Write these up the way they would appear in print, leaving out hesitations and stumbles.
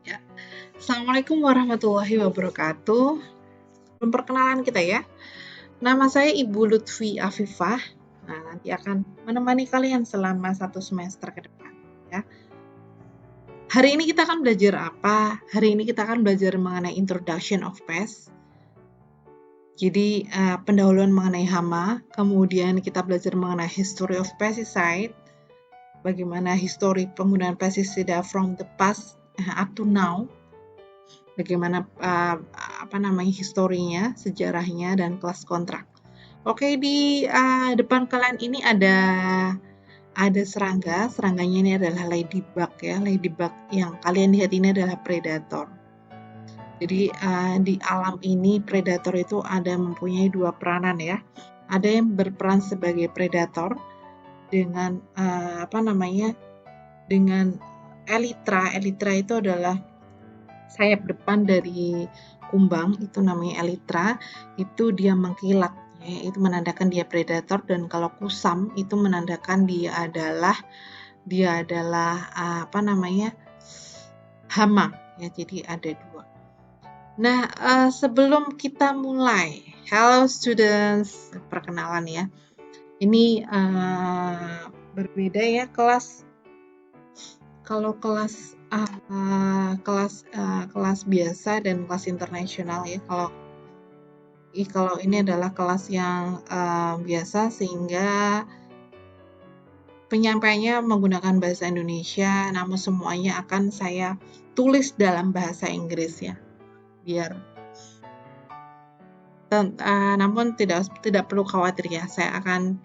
Ya. Assalamualaikum warahmatullahi wabarakatuh. Belum perkenalan kita ya. Nama saya Ibu Lutfi Afifah. Nah, nanti akan menemani kalian selama 1 semester ke depan. Ya. Hari ini kita akan belajar apa? Hari ini kita akan belajar mengenai Introduction of Pest. Jadi pendahuluan mengenai hama, kemudian kita belajar mengenai History of Pesticide, bagaimana histori penggunaan pestisida from the past up to now, bagaimana historinya, sejarahnya, dan kelas kontrak. Oke, di depan kalian ini ada serangga. Serangganya ini adalah ladybug ya. Ladybug yang kalian lihat ini adalah predator. Jadi di alam ini predator itu mempunyai 2 peranan ya. Ada yang berperan sebagai predator dengan dengan elytra. Elytra itu adalah sayap depan dari kumbang, itu namanya elytra. Itu dia mengkilat ya, itu menandakan dia predator. Dan kalau kusam itu menandakan dia adalah hama ya. Jadi ada 2. Nah, sebelum kita mulai, hello students, perkenalan ya. Ini berbeda ya kelas. Kalau kelas kelas biasa dan kelas internasional ya. Kalau ini adalah kelas yang biasa, sehingga penyampaiannya menggunakan bahasa Indonesia, namun semuanya akan saya tulis dalam bahasa Inggris ya. Namun tidak perlu khawatir ya, saya akan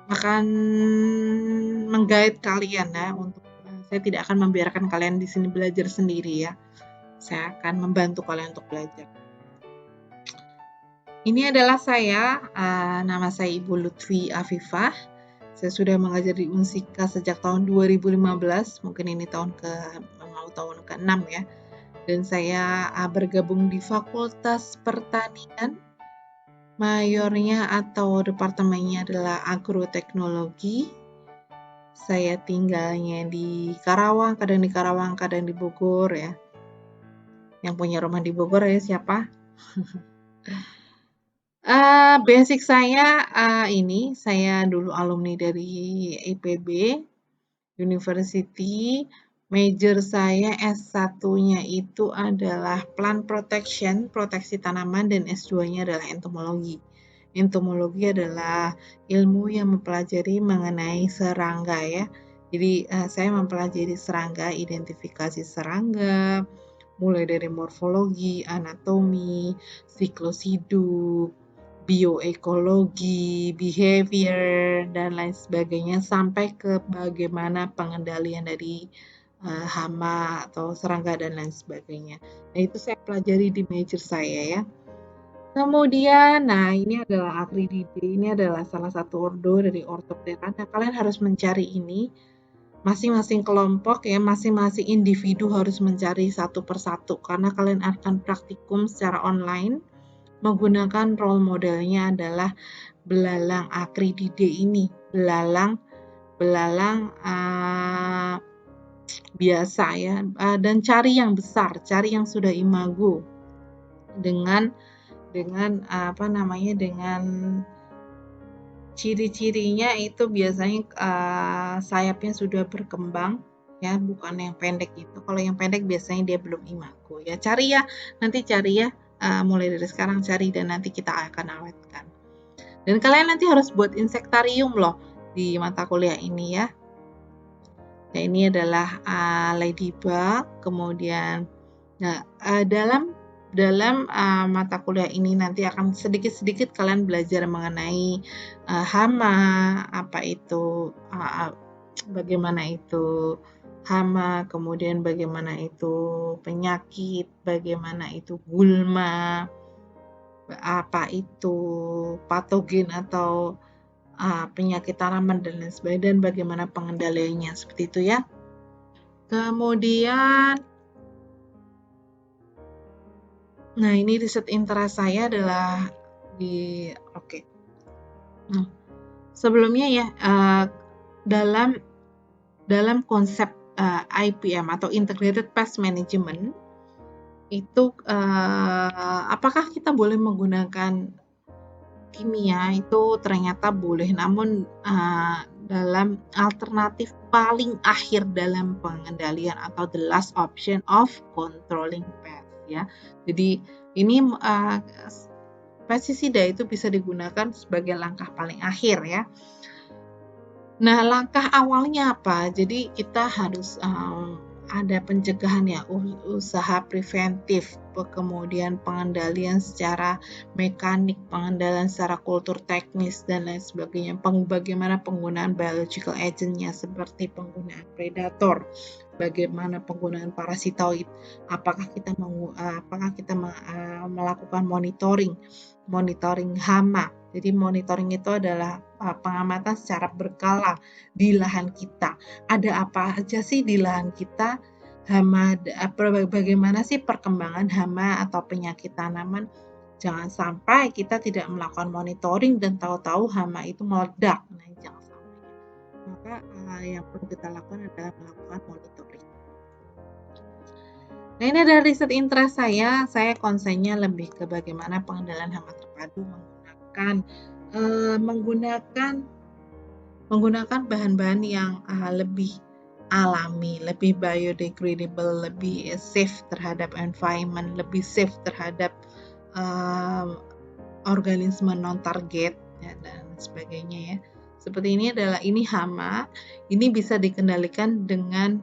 akan meng-guide kalian ya. Saya tidak akan membiarkan kalian di sini belajar sendiri ya. Saya akan membantu kalian untuk belajar. Ini adalah saya, nama saya Ibu Lutfi Afifah. Saya sudah mengajar di Unsika sejak tahun 2015, mungkin ini tahun ke-6 ya. Dan saya bergabung di Fakultas Pertanian. Mayornya atau departemennya adalah agroteknologi. Saya tinggalnya di Karawang, kadang di Bogor ya. Yang punya rumah di Bogor ya siapa? Basic saya saya dulu alumni dari IPB University. Major saya S1-nya itu adalah plant protection, proteksi tanaman, dan S2-nya adalah entomologi. Entomologi adalah ilmu yang mempelajari mengenai serangga ya. Jadi saya mempelajari serangga, identifikasi serangga, mulai dari morfologi, anatomi, siklus hidup, bioekologi, behavior, dan lain sebagainya, sampai ke bagaimana pengendalian dari hama atau serangga dan lain sebagainya. Nah, itu saya pelajari di major saya ya. Kemudian, ini adalah Acridide, ini adalah salah satu ordo dari Orthoptera. Nah, kalian harus mencari ini, masing-masing kelompok ya, masing-masing individu harus mencari satu persatu, karena kalian akan praktikum secara online. Menggunakan role modelnya adalah belalang Acridide ini, belalang biasa ya, dan cari yang besar, cari yang sudah imago dengan ciri-cirinya itu biasanya sayapnya sudah berkembang ya, bukan yang pendek gitu. Kalau yang pendek biasanya dia belum imago ya. Nanti cari ya, mulai dari sekarang cari, dan nanti kita akan awetkan. Dan kalian nanti harus buat insektarium loh di mata kuliah ini ya. Nah, ini adalah ladybug. Kemudian dalam mata kuliah ini nanti akan sedikit-sedikit kalian belajar mengenai hama, bagaimana itu hama, kemudian bagaimana itu penyakit, bagaimana itu gulma, apa itu patogen atau penyakit tanaman dan lain sebagainya, dan bagaimana pengendaliannya, seperti itu ya. Kemudian ini riset interest saya adalah sebelumnya ya, dalam konsep IPM atau Integrated Pest Management itu apakah kita boleh menggunakan kimia? Itu ternyata boleh, namun dalam alternatif paling akhir dalam pengendalian atau the last option of controlling pest ya. Jadi ini pestisida itu bisa digunakan sebagai langkah paling akhir ya. Nah, langkah awalnya apa? Jadi kita harus ada pencegahan ya, usaha preventif, kemudian pengendalian secara mekanik, pengendalian secara kultur teknis dan lain sebagainya. Bagaimana penggunaan biological agent-nya seperti penggunaan predator, bagaimana penggunaan parasitoid, apakah kita melakukan monitoring hama. Jadi monitoring itu adalah pengamatan secara berkala di lahan kita. Ada apa aja sih di lahan kita? Hama, bagaimana sih perkembangan hama atau penyakit tanaman? Jangan sampai kita tidak melakukan monitoring dan tahu-tahu hama itu meledak. Nah, jangan sampai. Maka yang perlu kita lakukan adalah melakukan monitoring. Nah, ini adalah riset interest saya konsennya lebih ke bagaimana pengendalian hama terpadu menggunakan bahan-bahan yang lebih alami, lebih biodegradable, lebih safe terhadap environment, lebih safe terhadap organisme non-target ya, dan sebagainya ya. Seperti ini hama, ini bisa dikendalikan dengan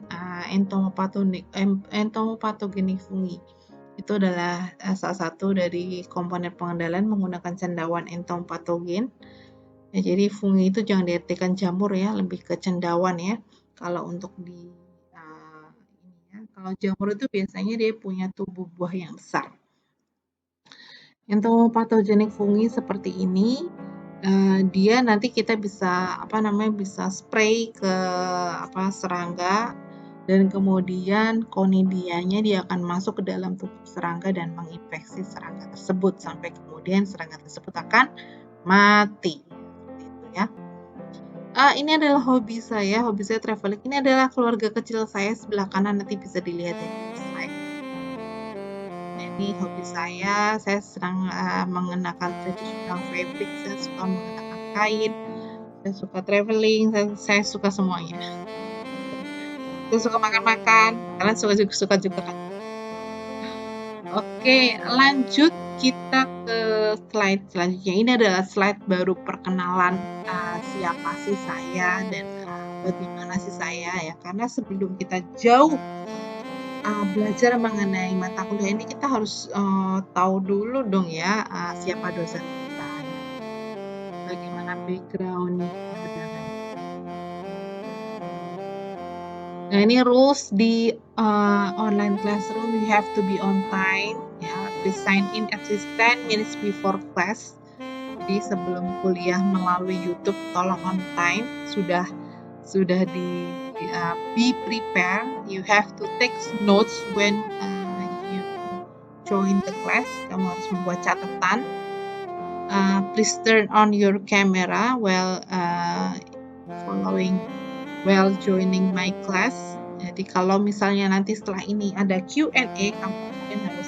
entomopatogenik fungi. Itu adalah salah satu dari komponen pengendalian menggunakan cendawan entomopatogen. Ya, jadi fungi itu jangan diartikan jamur ya, lebih ke cendawan ya. Kalau untuk kalau jamur itu biasanya dia punya tubuh buah yang besar. Entomopatogenik fungi seperti ini, dia nanti kita bisa bisa spray ke serangga, dan kemudian konidianya dia akan masuk ke dalam tubuh serangga dan menginfeksi serangga tersebut sampai kemudian serangga tersebut akan mati. Gitu ya. Ini adalah hobi saya traveling. Ini adalah keluarga kecil saya sebelah kanan, nanti bisa dilihat di slide. Ini hobi saya senang mengenakan traditional fabric, saya suka mengenakan kain, saya suka traveling, saya suka semuanya. Saya suka makan-makan, kalian suka juga kan? Oke, lanjut kita ke slide selanjutnya. Ini adalah slide baru perkenalan siapa sih saya dan bagaimana sih saya ya. Karena sebelum kita jauh belajar mengenai mata kuliah ini, kita harus tahu dulu dong ya siapa dosen kita, bagaimana background. Nah, ini rules di online classroom, you have to be on time ya. Please sign in at least 10 minutes before class. Jadi sebelum kuliah melalui YouTube tolong on time, sudah be prepared. You have to take notes when you join the class. Kamu harus membuat catatan. Please turn on your camera while joining my class. Jadi kalau misalnya nanti setelah ini ada Q&A, kamu mungkin harus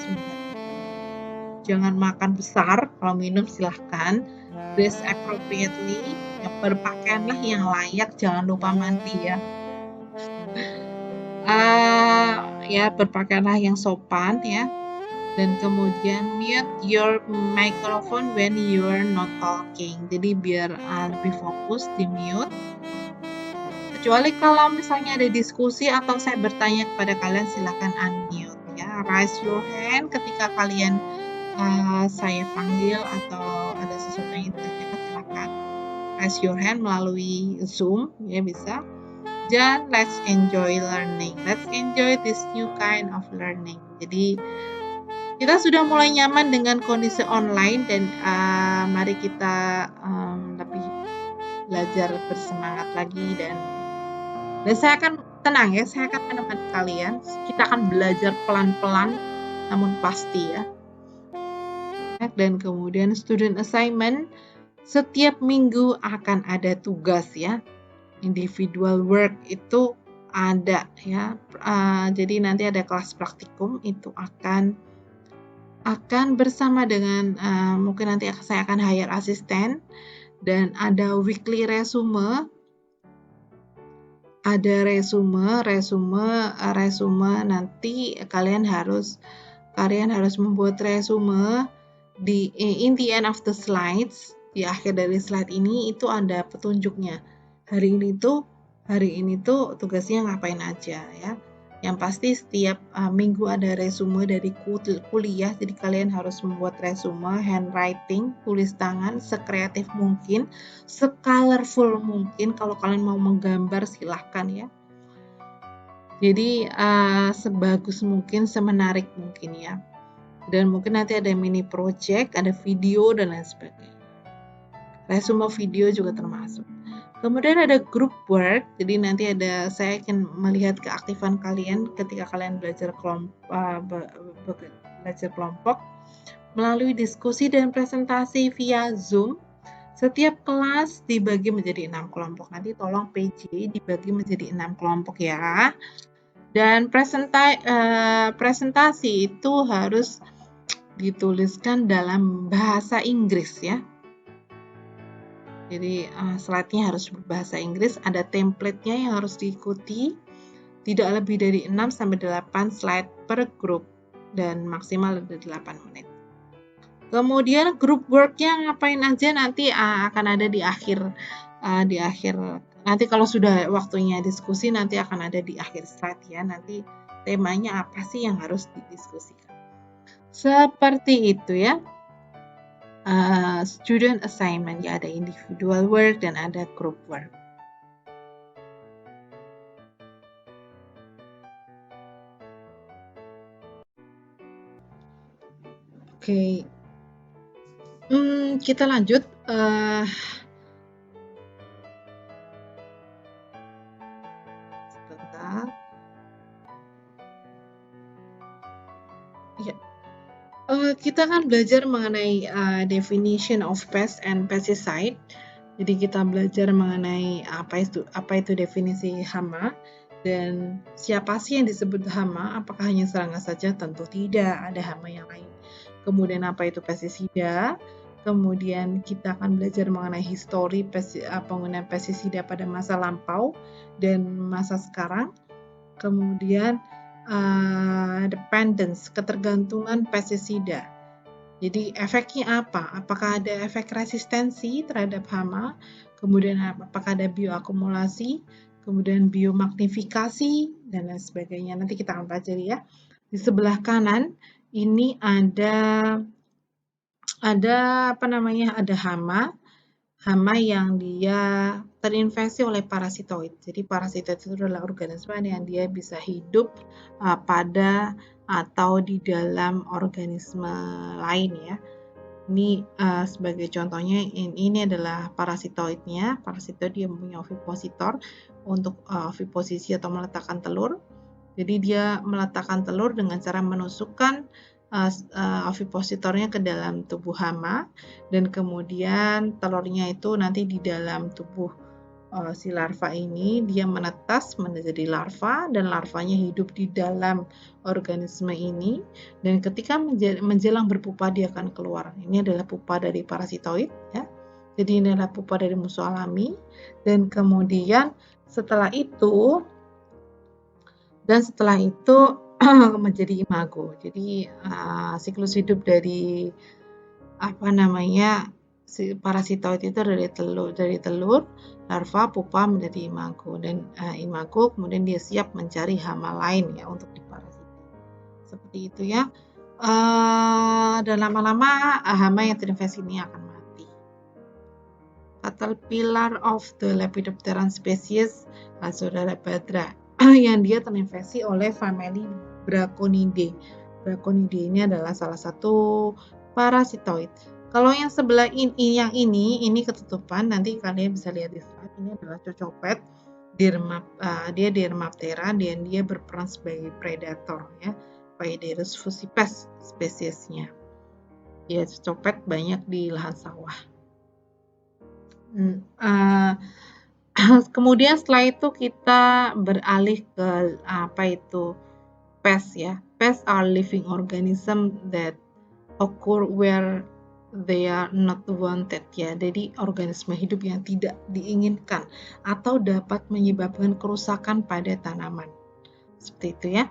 jangan makan besar, kalau minum silahkan. Dress appropriately, berpakaianlah yang layak, jangan lupa mandi ya. Berpakaianlah yang sopan ya. Dan kemudian mute your microphone when you are not talking. Jadi biar lebih fokus, di mute. Kecuali kalau misalnya ada diskusi atau saya bertanya kepada kalian, silakan unmute ya. Raise your hand ketika kalian saya panggil atau ada sesuatu yang ditanyakan, silakan raise your hand melalui Zoom ya, bisa. Dan let's enjoy learning. Let's enjoy this new kind of learning. Jadi kita sudah mulai nyaman dengan kondisi online dan mari kita lebih belajar bersemangat lagi dan saya akan tenang ya, saya akan menemani kalian. Kita akan belajar pelan-pelan namun pasti ya. Dan kemudian student assignment, setiap minggu akan ada tugas ya. Individual work itu ada ya. Jadi nanti ada kelas praktikum itu akan bersama dengan mungkin nanti saya akan hire asisten, dan ada weekly resume, ada resume nanti kalian harus membuat resume in the end of the slides. Di akhir dari slide ini itu ada petunjuknya. Hari ini tuh tugasnya ngapain aja ya. Yang pasti setiap minggu ada resume dari kuliah, jadi kalian harus membuat resume handwriting, tulis tangan, sekreatif mungkin, se-colorful mungkin. Kalau kalian mau menggambar silahkan ya. Jadi sebagus mungkin, semenarik mungkin ya. Dan mungkin nanti ada mini project, ada video dan lain sebagainya. Resume video juga termasuk. Kemudian ada group work, jadi nanti saya akan melihat keaktifan kalian ketika kalian belajar kelompok melalui diskusi dan presentasi via Zoom. Setiap kelas dibagi menjadi 6 kelompok. Nanti tolong PJ dibagi menjadi 6 kelompok ya. Dan presentasi itu harus dituliskan dalam bahasa Inggris ya. Jadi slide-nya harus berbahasa Inggris, ada template-nya yang harus diikuti, tidak lebih dari 6-8 slide per grup, dan maksimal ada 8 menit. Kemudian group work-nya ngapain aja nanti akan ada di akhir, nanti kalau sudah waktunya diskusi nanti akan ada di akhir slide ya, nanti temanya apa sih yang harus didiskusikan. Seperti itu ya. Student assignment ya, ada individual work dan ada group work. Oke. Kita lanjut. Sebentar. Ya. Kita kan belajar mengenai definition of pest and pesticide. Jadi kita belajar mengenai apa itu definisi hama, dan siapa sih yang disebut hama? Apakah hanya serangga saja? Tentu tidak, ada hama yang lain. Kemudian apa itu pestisida? Kemudian kita akan belajar mengenai histori penggunaan pestisida pada masa lampau dan masa sekarang. Kemudian dependence, ketergantungan pestisida. Jadi efeknya apa? Apakah ada efek resistensi terhadap hama? Kemudian apakah ada bioakumulasi? Kemudian biomagnifikasi dan lain sebagainya. Nanti kita akan pelajari ya. Di sebelah kanan ini ada ada hama yang dia terinfeksi oleh parasitoid. Jadi parasitoid itu adalah organisme yang dia bisa hidup pada atau di dalam organisme lain ya. Ini sebagai contohnya, ini adalah parasitoidnya. Parasitoid dia mempunyai ovipositor untuk oviposisi atau meletakkan telur. Jadi dia meletakkan telur dengan cara menusukkan ovipositornya ke dalam tubuh hama, dan kemudian telurnya itu nanti di dalam tubuh si larva ini dia menetas menjadi larva, dan larvanya hidup di dalam organisme ini, dan ketika menjelang berpupa dia akan keluar. Ini adalah pupa dari parasitoid ya. Jadi ini adalah pupa dari musuh alami, dan kemudian setelah itu menjadi imago. Jadi siklus hidup dari si parasitoid itu dari telur, larva, pupa menjadi imago, dan imago kemudian dia siap mencari hama lain ya untuk diparasiti. Seperti itu ya. Dan lama-lama hama yang terinfeksi ini akan mati. Caterpillar of the Lepidopteran species saudara Badra yang dia terinfeksi oleh famili Braconidae. Braconidae ini adalah salah satu parasitoid. Kalau yang sebelah ini ketutupan, nanti kalian bisa lihat di slide. Ini adalah cocopet, dia Dermaptera, dan dia berperan sebagai predator ya. Paiderus fusipes spesiesnya. Dia cocopet banyak di lahan sawah. Kemudian setelah itu kita beralih ke pest ya. Pests are living organism that occur where they are not wanted ya. Jadi organisme hidup yang tidak diinginkan atau dapat menyebabkan kerusakan pada tanaman. Seperti itu ya.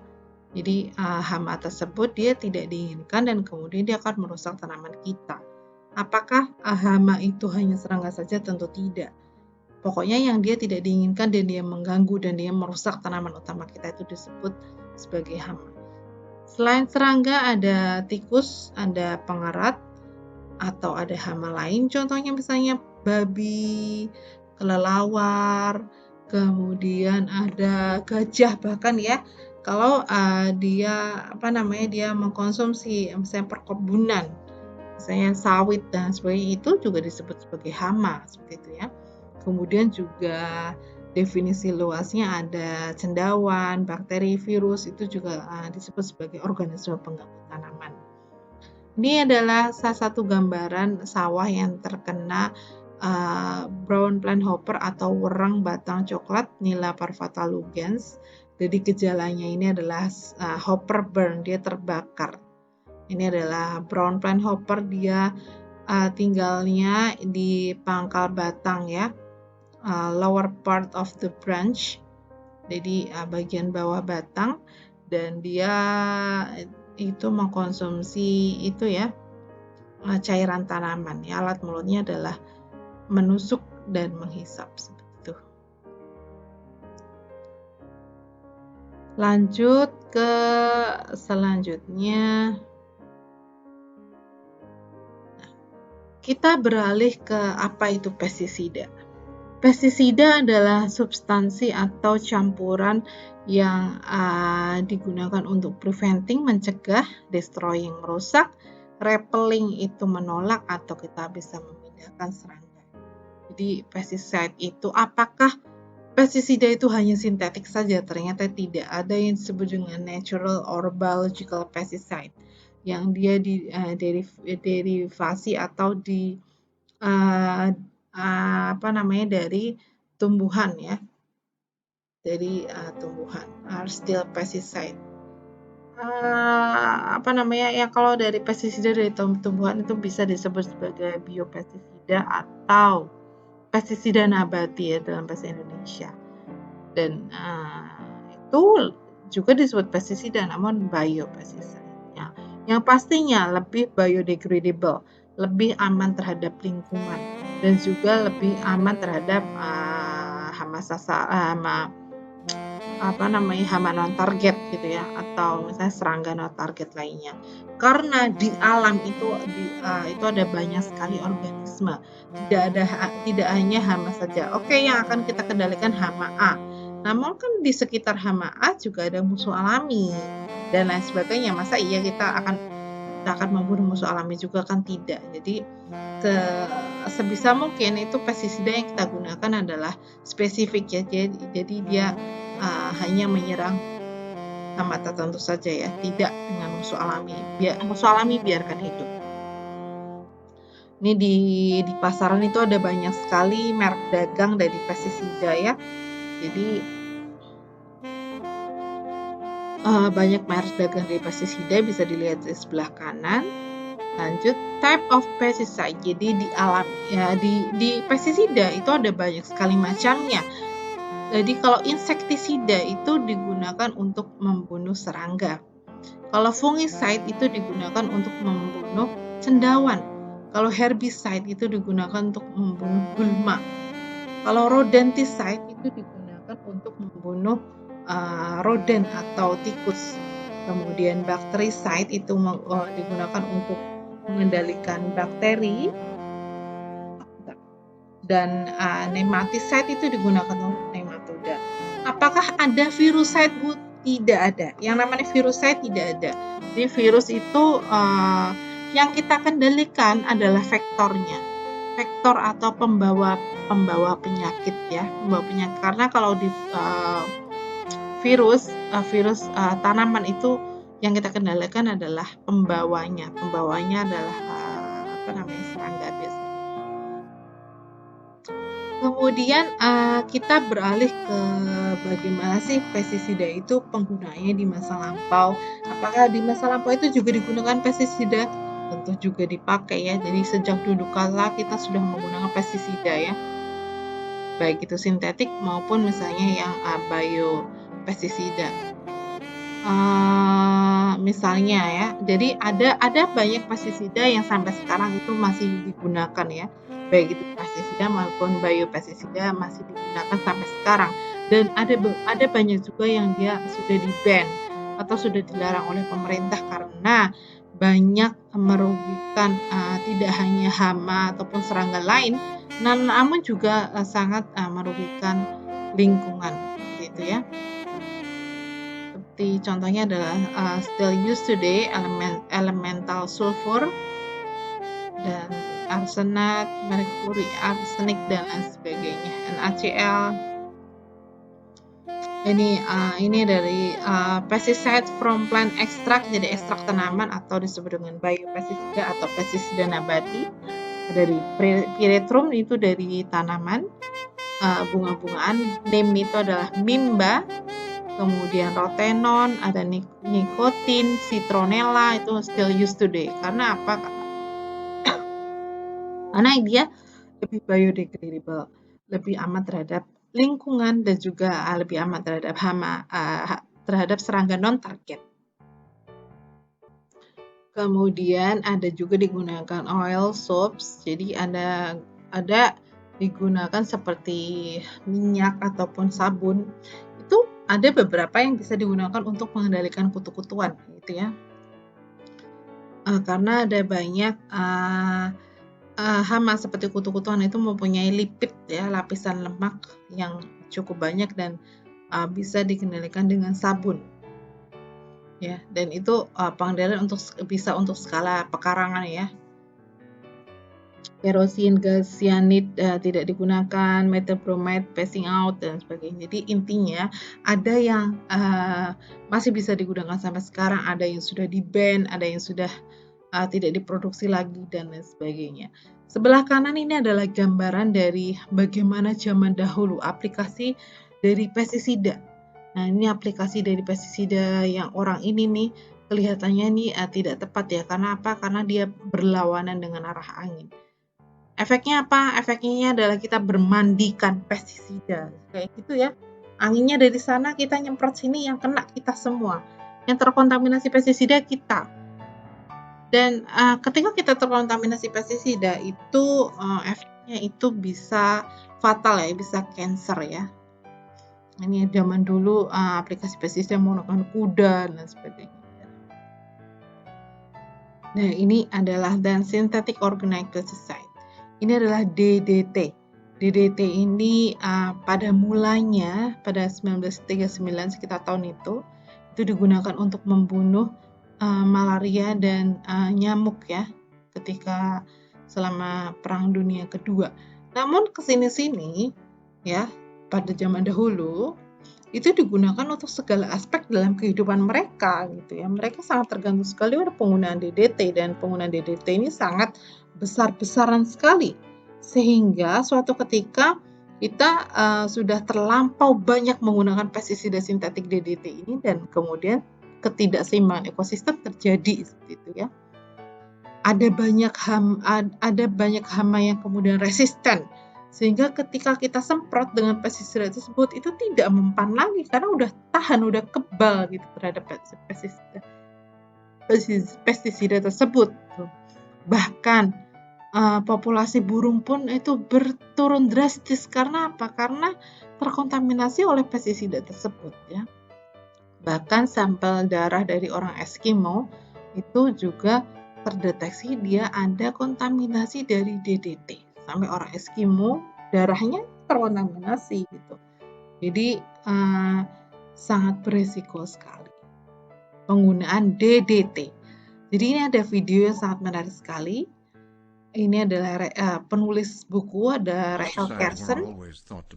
Jadi hama tersebut dia tidak diinginkan dan kemudian dia akan merusak tanaman kita. Apakah hama itu hanya serangga saja? Tentu tidak. Pokoknya yang dia tidak diinginkan dan dia mengganggu dan dia merusak tanaman utama kita itu disebut sebagai hama. Selain serangga ada tikus, ada pengerat, atau ada hama lain. Contohnya misalnya babi, kelelawar, kemudian ada gajah bahkan ya. Kalau dia mengkonsumsi misalnya perkebunan, misalnya sawit dan sebagainya, itu juga disebut sebagai hama seperti itu ya. Kemudian juga definisi luasnya ada cendawan, bakteri, virus, itu juga disebut sebagai organisme pengganggu tanaman. Ini adalah salah satu gambaran sawah yang terkena brown plant hopper atau wereng batang coklat Nila parvata lugens. Jadi gejalanya ini adalah hopper burn, dia terbakar. Ini adalah brown plant hopper, dia tinggalnya di pangkal batang ya, lower part of the branch, jadi bagian bawah batang, dan dia itu mengkonsumsi itu ya cairan tanaman ya. Alat mulutnya adalah menusuk dan menghisap seperti itu. Lanjut ke selanjutnya. Kita beralih ke apa itu pestisida. Pestisida adalah substansi atau campuran yang digunakan untuk preventing, mencegah, destroying, merusak, repelling itu menolak, atau kita bisa memindahkan serangga. Jadi pesticide itu, apakah pestisida itu hanya sintetik saja? Ternyata tidak. Ada yang disebut dengan natural or biological pesticide, yang dia derivasi atau dari tumbuhan ya, dari tumbuhan, are still pesticide. Kalau dari pestisida dari tumbuhan itu bisa disebut sebagai biopestisida atau pestisida nabati ya dalam bahasa Indonesia. Dan itu juga disebut pestisida namun biopestisida. Yang pastinya lebih biodegradable, lebih aman terhadap lingkungan, dan juga lebih aman terhadap hama non target gitu ya, atau misalnya serangga non target lainnya. Karena di alam itu ada banyak sekali organisme, tidak hanya hama saja. Oke, yang akan kita kendalikan hama A, namun kan di sekitar hama A juga ada musuh alami dan lain sebagainya. Masa iya kita akan membunuh musuh alami juga? Kan tidak. Jadi sebisa mungkin itu pestisida yang kita gunakan adalah spesifik ya. Jadi dia hanya menyerang hama tertentu saja ya, tidak dengan musuh alami. Musuh alami biarkan hidup. Ini di pasaran itu ada banyak sekali merek dagang dari pestisida ya. Jadi banyak merek dagang dari pestisida, bisa dilihat di sebelah kanan. Lanjut, type of pesticide. Jadi di alam ya, di pestisida itu ada banyak sekali macamnya. Jadi kalau insektisida itu digunakan untuk membunuh serangga. Kalau fungicide itu digunakan untuk membunuh cendawan. Kalau herbicide itu digunakan untuk membunuh gulma. Kalau rodenticide itu digunakan untuk membunuh rodent atau tikus. Kemudian bactericide itu digunakan untuk mengendalikan bakteri, dan nematicide itu digunakan untuk nematoda. Apakah ada viruside, Bu? Tidak ada. Yang namanya viruside tidak ada. Jadi virus itu yang kita kendalikan adalah vektornya, vektor atau pembawa penyakit ya, pembawa penyakit. Karena kalau di virus tanaman itu yang kita kendalikan adalah pembawanya. Pembawanya adalah serangga biasanya. Kemudian kita beralih ke bagaimana sih pestisida itu penggunaannya di masa lampau. Apakah di masa lampau itu juga digunakan pestisida? Tentu juga dipakai ya. Jadi sejak dulu kala kita sudah menggunakan pestisida ya. Baik itu sintetik maupun misalnya yang biopestisida. Misalnya ya, jadi ada banyak pestisida yang sampai sekarang itu masih digunakan ya, baik itu pestisida maupun biopestisida masih digunakan sampai sekarang, dan ada banyak juga yang dia sudah di-ban atau sudah dilarang oleh pemerintah karena banyak merugikan, tidak hanya hama ataupun serangga lain, namun juga sangat merugikan lingkungan, gitu ya. Seperti contohnya adalah still used today elemental sulfur dan arsenat, merkuri, arsenik dan lain sebagainya. NaCl. Ini dari pesticide from plant extract, jadi ekstrak tanaman atau disebut dengan biopestisida atau pestisida nabati. Dari pyrethrum itu dari tanaman, bunga-bungaan. Name itu adalah mimba. Kemudian rotenon, ada nikotin, citronella itu still used today. Karena apa? Karena dia lebih biodegradable, lebih aman terhadap lingkungan dan juga lebih aman terhadap hama, terhadap serangga non-target. Kemudian ada juga digunakan oil soaps, jadi ada digunakan seperti minyak ataupun sabun. Itu ada beberapa yang bisa digunakan untuk mengendalikan kutu-kutuan gitu ya. Karena ada banyak hama seperti kutu-kutuan itu mempunyai lipid ya, lapisan lemak yang cukup banyak dan bisa dikendalikan dengan sabun. Ya, dan itu pengendalian bisa untuk skala pekarangan ya. Kerosin, gas cyanide tidak digunakan, methylbromide passing out dan sebagainya. Jadi intinya ada yang masih bisa digunakan sampai sekarang, ada yang sudah di-ban, ada yang sudah tidak diproduksi lagi dan lain sebagainya. Sebelah kanan ini adalah gambaran dari bagaimana zaman dahulu aplikasi dari pestisida. Nah, ini aplikasi dari pestisida yang orang ini nih kelihatannya nih tidak tepat ya. Karena apa? Karena dia berlawanan dengan arah angin. Efeknya apa? Efeknya adalah kita bermandikan pestisida. Kayak gitu ya. Anginnya dari sana, kita nyemprot sini, yang kena kita semua. Yang terkontaminasi pestisida kita. Dan ketika kita terkontaminasi pestisida itu efeknya itu bisa fatal ya, bisa cancer ya. Ini zaman dulu aplikasi pestisida menggunakan kuda dan sebagainya. Nah, ini adalah dan synthetic organic pesticide. Ini adalah DDT. DDT ini pada mulanya pada 1939 sekitar tahun itu digunakan untuk membunuh malaria dan nyamuk ya ketika selama Perang Dunia Kedua. Namun kesini-sini ya pada zaman dahulu itu digunakan untuk segala aspek dalam kehidupan mereka gitu ya. Mereka sangat tergantung sekali pada penggunaan DDT dan penggunaan DDT ini sangat besar-besaran sekali sehingga suatu ketika kita sudah terlampau banyak menggunakan pestisida sintetik DDT ini dan kemudian ketidakseimbangan ekosistem terjadi seperti itu ya. Ada banyak hama yang kemudian resisten sehingga ketika kita semprot dengan pestisida tersebut itu tidak mempan lagi karena udah tahan, udah kebal gitu terhadap pestisida tersebut. Bahkan populasi burung pun itu berturun drastis karena apa? Karena terkontaminasi oleh pestisida tersebut ya. Bahkan sampel darah dari orang Eskimo itu juga terdeteksi dia ada kontaminasi dari DDT. Sampai orang Eskimo darahnya terkontaminasi gitu. Jadi sangat berisiko sekali penggunaan DDT. Jadi ini ada video yang sangat menarik sekali. Ini adalah penulis buku ada Rachel Carson.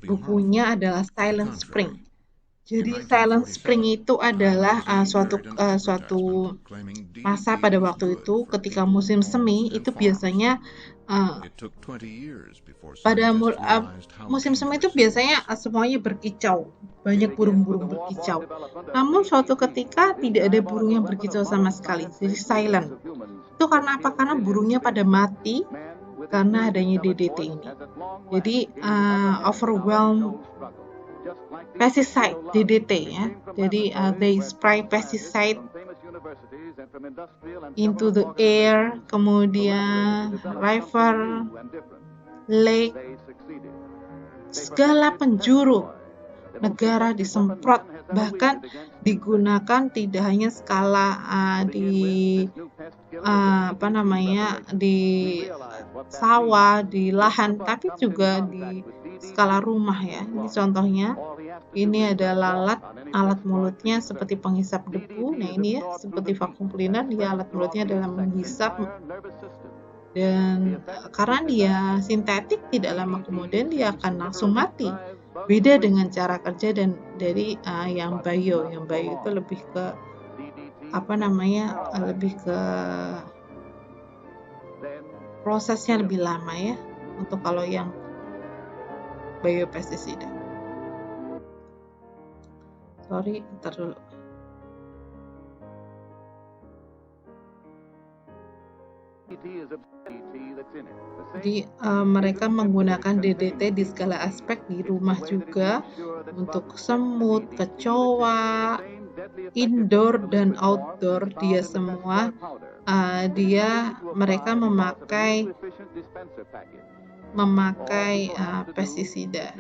Bukunya adalah Silent Spring. Jadi Silent Spring itu adalah suatu masa pada waktu itu ketika musim semi itu biasanya uh, musim semi itu biasanya semuanya berkicau, banyak burung-burung berkicau. Namun suatu ketika tidak ada burung yang berkicau sama sekali, jadi silent. Itu karena apa? Karena burungnya pada mati karena adanya DDT ini. Jadi overwhelm pesticide DDT ya. Jadi they spray pesticide into the air, kemudian river, lake, segala penjuru negara disemprot, bahkan digunakan tidak hanya skala di sawah, di lahan, tapi juga di skala rumah ya. Ini contohnya, ini ada lalat, alat mulutnya seperti penghisap debu. Nah ini ya, seperti vacuum cleaner, dia alat mulutnya dalam menghisap. Dan karena dia sintetik, tidak lama kemudian dia akan langsung mati. Beda dengan cara kerja dan dari yang bio itu lebih ke lebih ke prosesnya lebih lama ya, untuk kalau yang biopestisida. Sorry, ntar dulu. Jadi mereka menggunakan DDT di segala aspek, di rumah juga, untuk semut, kecoa, indoor dan outdoor, dia semua mereka memakai pestisida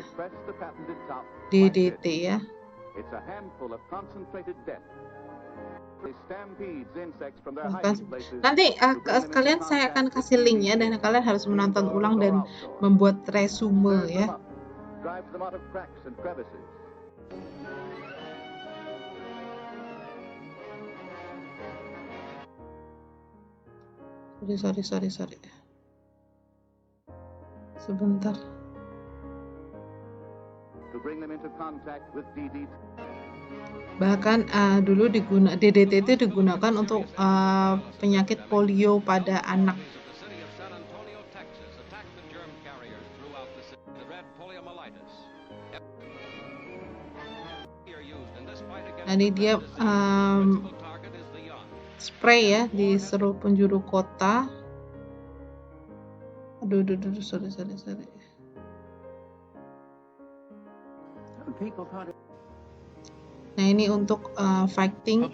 DDT ya. Nanti kalian saya akan kasih link ya, dan kalian harus menonton ulang dan membuat resume ya. Sorry. Sebentar. Bahkan dulu DDT itu digunakan untuk penyakit polio pada anak. Ini dia spray ya di seluruh penjuru kota. Aduh, sorry. Nah ini untuk fighting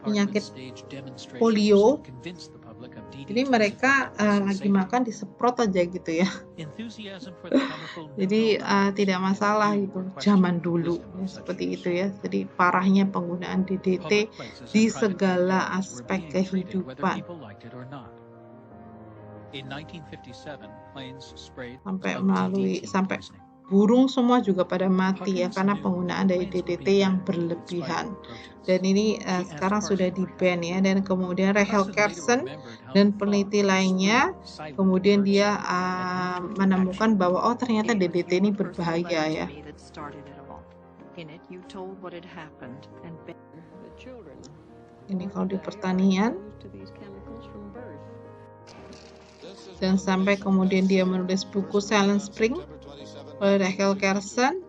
penyakit polio. Jadi mereka lagi makan disemprot aja gitu ya. Jadi tidak masalah itu zaman dulu ya, seperti itu ya. Jadi parahnya penggunaan DDT di segala aspek kehidupan. Sampai burung semua juga pada mati ya karena penggunaan dari DDT yang berlebihan. Dan ini sekarang sudah di-ban ya. Dan kemudian Rachel Carson dan peneliti lainnya kemudian dia menemukan bahwa ternyata DDT ini berbahaya ya. Ini kalau di pertanian. Dan sampai kemudian dia menulis buku Silent Spring oleh Rachel Carson,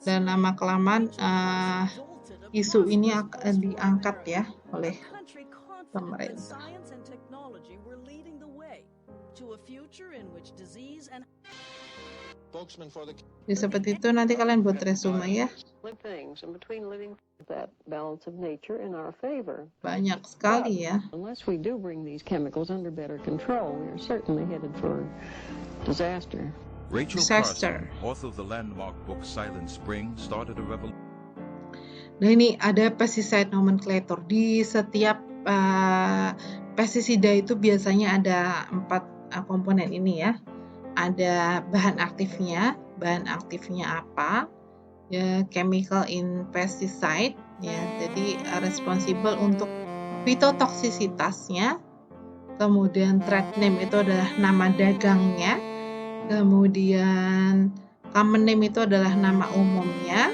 dan lama-kelamaan isu ini akan diangkat ya oleh pemerintah. Jadi seperti itu, nanti kalian buat resume ya. Banyak sekali ya. Rachel Carson, author of the landmark book Silent Spring, started a revolution. Nah ini ada pesticide nomenclature. Di setiap pestisida itu biasanya ada 4 komponen ini ya. Ada bahan aktifnya apa? Ya, chemical in pesticide ya. Jadi responsible untuk fitotoksisitasnya. Kemudian trade name itu adalah nama dagangnya. Kemudian common name itu adalah nama umumnya,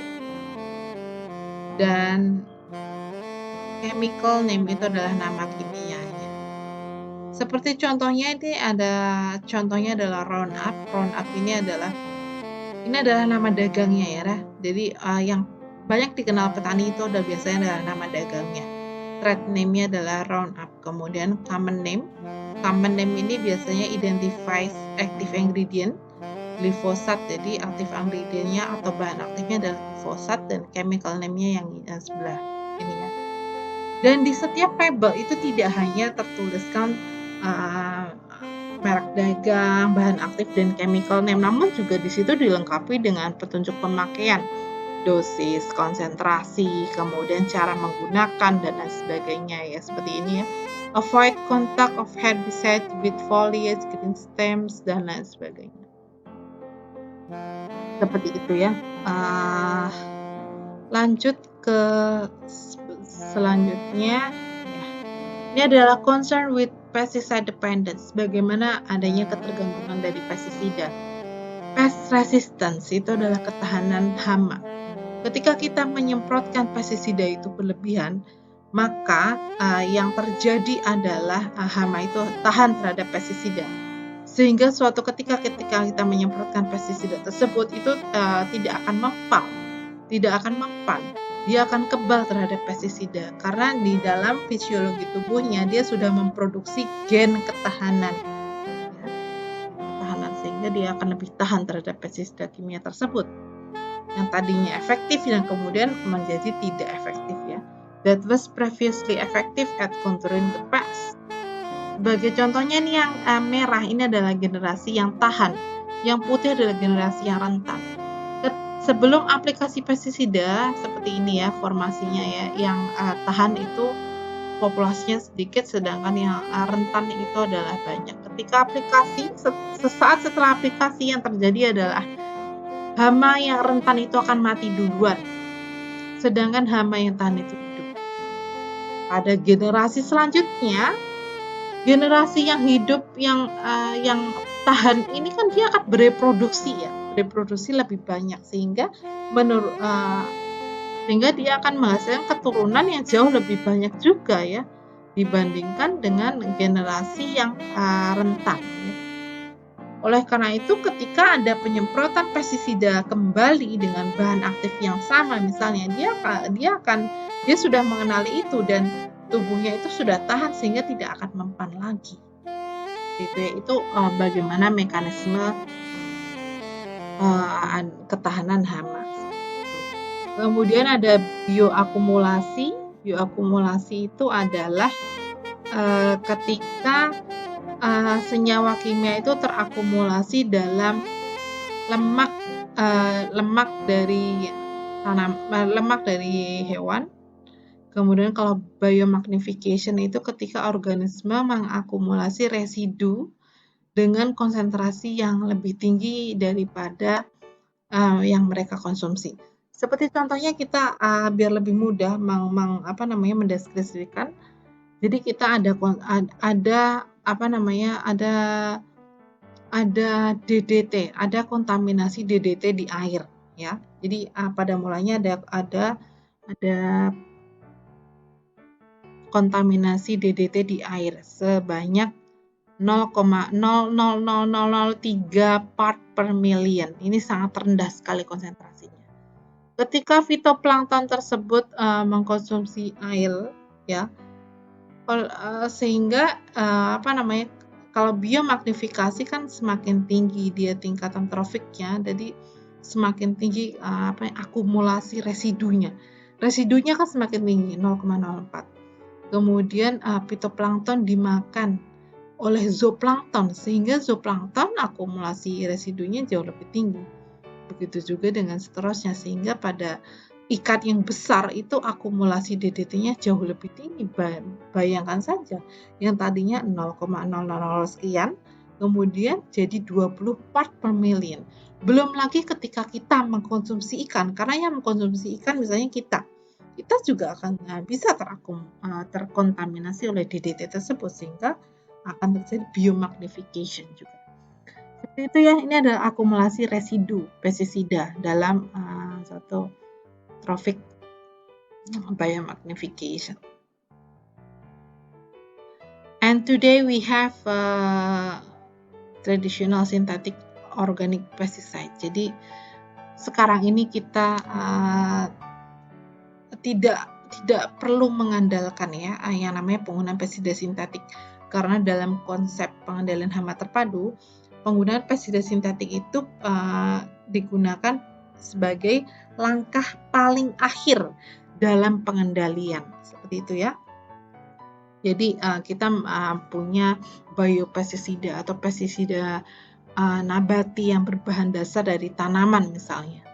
dan chemical name itu adalah nama kimianya. Seperti contohnya contohnya adalah Roundup. Roundup ini adalah nama dagangnya ya. Jadi yang banyak dikenal petani itu biasanya adalah nama dagangnya. Trade name-nya adalah Roundup. Kemudian common name. Common name ini biasanya identifies active ingredient, glyphosate. Jadi active ingredient-nya atau bahan aktifnya adalah glyphosate, dan chemical name-nya yang sebelah ini ya. Dan di setiap label itu tidak hanya tertuliskan merek dagang, bahan aktif, dan chemical name, namun juga di situ dilengkapi dengan petunjuk pemakaian, dosis, konsentrasi, kemudian cara menggunakan, dan lain sebagainya ya, seperti ini ya. Avoid contact of herbicide with foliage, green stems, dan lain sebagainya. Seperti itu ya. Lanjut ke selanjutnya. Ini adalah concern with pesticide dependence, bagaimana adanya ketergantungan dari pestisida. Pest resistance itu adalah ketahanan hama. Ketika kita menyemprotkan pestisida itu berlebihan, maka yang terjadi adalah hama itu tahan terhadap pestisida. Sehingga suatu ketika kita menyemprotkan pestisida tersebut itu tidak akan mempan. Dia akan kebal terhadap pestisida karena di dalam fisiologi tubuhnya dia sudah memproduksi gen ketahanan, sehingga dia akan lebih tahan terhadap pestisida kimia tersebut yang tadinya efektif dan kemudian menjadi tidak efektif ya. That was previously effective at controlling the pest. Sebagai contohnya nih yang merah ini adalah generasi yang tahan, yang putih adalah generasi yang rentan. Sebelum aplikasi pestisida seperti ini ya formasinya ya, yang tahan itu populasinya sedikit, sedangkan yang rentan itu adalah banyak. Ketika aplikasi, sesaat setelah aplikasi yang terjadi adalah hama yang rentan itu akan mati duluan, sedangkan hama yang tahan itu hidup. Pada generasi selanjutnya, generasi yang hidup yang tahan ini kan dia akan bereproduksi lebih banyak, sehingga dia akan menghasilkan keturunan yang jauh lebih banyak juga ya dibandingkan dengan generasi yang rentan ya. Oleh karena itu ketika ada penyemprotan pestisida kembali dengan bahan aktif yang sama, misalnya dia sudah mengenali itu dan tubuhnya itu sudah tahan sehingga tidak akan mempan lagi. Itu bagaimana mekanisme ketahanan hama. Kemudian ada bioakumulasi. Bioakumulasi itu adalah ketika senyawa kimia itu terakumulasi dalam lemak dari hewan. Kemudian kalau biomagnification itu ketika organisme mengakumulasi residu dengan konsentrasi yang lebih tinggi daripada yang mereka konsumsi. Seperti contohnya kita biar lebih mudah mendeskripsikan. Jadi kita ada DDT, ada kontaminasi DDT di air ya. Jadi pada mulanya ada kontaminasi DDT di air sebanyak 0,00003 part per million. Ini sangat rendah sekali konsentrasinya. Ketika fitoplankton tersebut mengkonsumsi air ya, sehingga kalau biomagnifikasi kan semakin tinggi dia tingkatan trofiknya, jadi semakin tinggi akumulasi residunya kan semakin tinggi 0,04. Kemudian fitoplankton dimakan oleh zooplankton sehingga zooplankton akumulasi residunya jauh lebih tinggi. Begitu juga dengan seterusnya, sehingga pada ikan yang besar itu akumulasi DDT-nya jauh lebih tinggi. Bayangkan saja yang tadinya 0,000 sekian kemudian jadi 20 part per million. Belum lagi ketika kita mengkonsumsi ikan, karena yang mengkonsumsi ikan misalnya kita juga akan bisa terkontaminasi oleh DDT tersebut sehingga akan terjadi biomagnification juga. Itu ya, ini adalah akumulasi residu pestisida dalam satu trophic biomagnification. And today we have traditional synthetic organic pesticide. Jadi sekarang ini kita tidak perlu mengandalkan ya yang namanya penggunaan pestisida sintetik, karena dalam konsep pengendalian hama terpadu, penggunaan pestisida sintetik itu digunakan sebagai langkah paling akhir dalam pengendalian, seperti itu ya. Jadi kita punya biopestisida atau pestisida nabati yang berbahan dasar dari tanaman misalnya.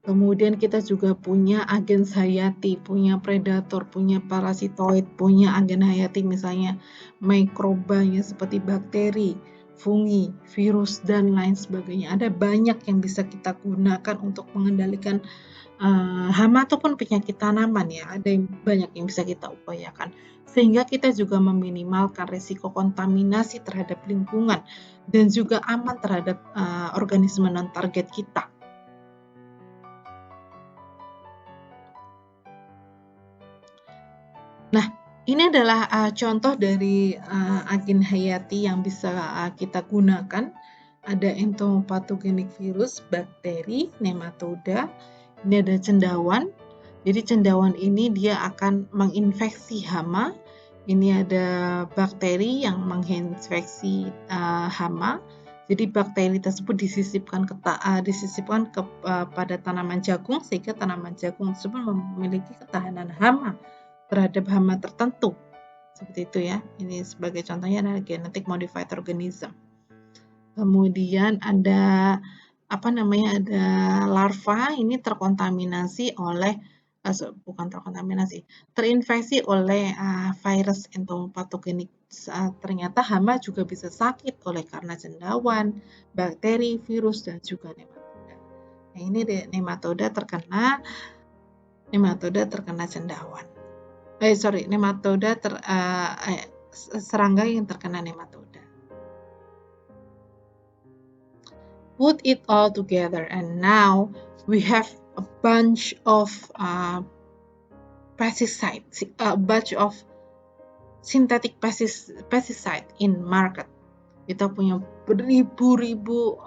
Kemudian kita juga punya agen hayati, punya predator, punya parasitoid, punya agen hayati misalnya mikrobanya seperti bakteri, fungi, virus, dan lain sebagainya. Ada banyak yang bisa kita gunakan untuk mengendalikan hama ataupun penyakit tanaman ya. Ada banyak yang bisa kita upayakan. Sehingga kita juga meminimalkan risiko kontaminasi terhadap lingkungan dan juga aman terhadap organisme non-target kita. Nah, ini adalah contoh dari agen hayati yang bisa kita gunakan. Ada entomopathogenik virus, bakteri, nematoda. Ini ada cendawan. Jadi cendawan ini dia akan menginfeksi hama. Ini ada bakteri yang menginfeksi hama. Jadi bakteri tersebut disisipkan kepada tanaman jagung, sehingga tanaman jagung tersebut memiliki ketahanan hama terhadap hama tertentu, seperti itu ya. Ini sebagai contohnya adalah genetic modified organism. Kemudian ada ada larva ini terinfeksi oleh virus entomopathogenik. Ternyata hama juga bisa sakit karena cendawan, bakteri, virus, dan juga nematoda. Nah, ini nematoda terkena cendawan. Serangga yang terkena nematoda. Put it all together, and now we have a bunch of pesticides, a bunch of synthetic pesticide in market. Kita punya beribu-ribu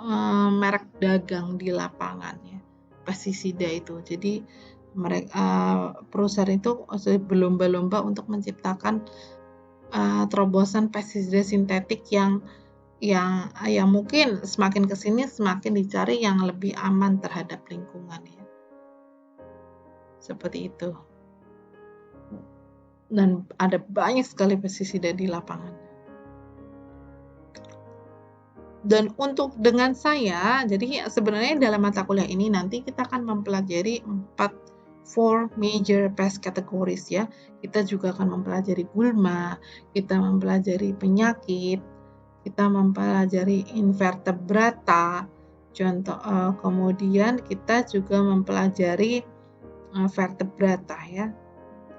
merek dagang di lapangan ya, pestisida itu. Jadi perusahaan itu berlomba-lomba untuk menciptakan terobosan pestisida sintetik yang mungkin semakin kesini semakin dicari yang lebih aman terhadap lingkungan ya, seperti itu. Dan ada banyak sekali pestisida di lapangan. Dan dengan saya, jadi sebenarnya dalam mata kuliah ini nanti kita akan mempelajari 4 major pest categories ya. Kita juga akan mempelajari gulma, kita mempelajari penyakit, kita mempelajari invertebrata, kemudian kita juga mempelajari vertebrata ya.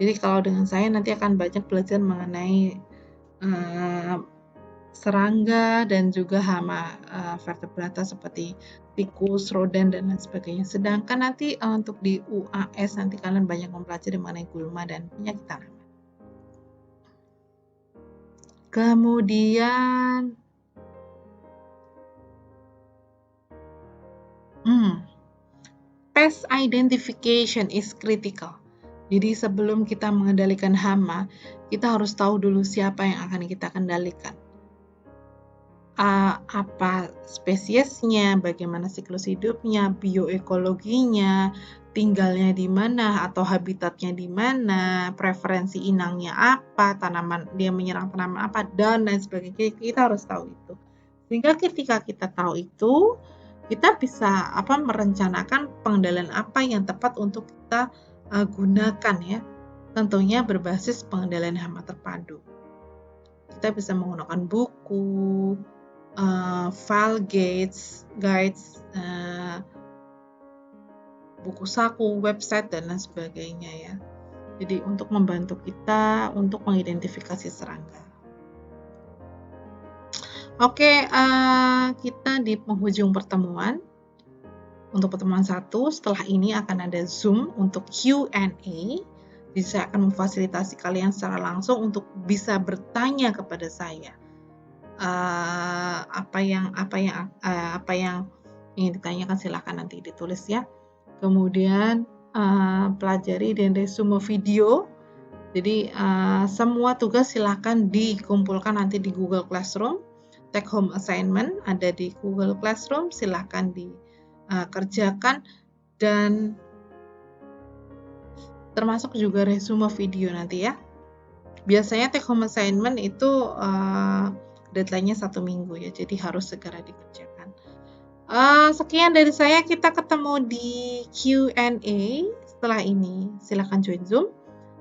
Jadi kalau dengan saya nanti akan banyak belajar mengenai serangga dan juga hama vertebrata seperti tikus, rodent, dan lain sebagainya. Sedangkan nanti untuk di UAS nanti kalian banyak mempelajari mengenai gulma dan penyakit tanaman. Kemudian pest identification is critical. Jadi sebelum kita mengendalikan hama, kita harus tahu dulu siapa yang akan kita kendalikan. Apa spesiesnya, bagaimana siklus hidupnya, bioekologinya, tinggalnya di mana atau habitatnya di mana, preferensi inangnya apa, dia menyerang tanaman apa, dan lain sebagainya. Kita harus tahu itu. Sehingga ketika kita tahu itu, kita bisa merencanakan pengendalian apa yang tepat untuk kita gunakan ya. Tentunya berbasis pengendalian hama terpadu. Kita bisa menggunakan buku, file guides, buku saku, website, dan lain sebagainya ya. Jadi untuk membantu kita untuk mengidentifikasi serangga. Oke, kita di penghujung pertemuan. Untuk pertemuan 1, setelah ini akan ada Zoom untuk Q&A. Jadi saya akan memfasilitasi kalian secara langsung untuk bisa bertanya kepada saya. Apa yang ingin ditanyakan silahkan nanti ditulis ya. Kemudian pelajari dan resume video. Jadi semua tugas silahkan dikumpulkan nanti di Google Classroom. Take home assignment ada di Google Classroom, silahkan dikerjakan, dan termasuk juga resume video nanti ya. Biasanya take home assignment itu deadline-nya 1 minggu ya, jadi harus segera dikerjakan. Sekian dari saya, kita ketemu di Q&A setelah ini. Silahkan join Zoom.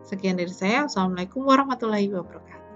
Sekian dari saya. Wassalamualaikum warahmatullahi wabarakatuh.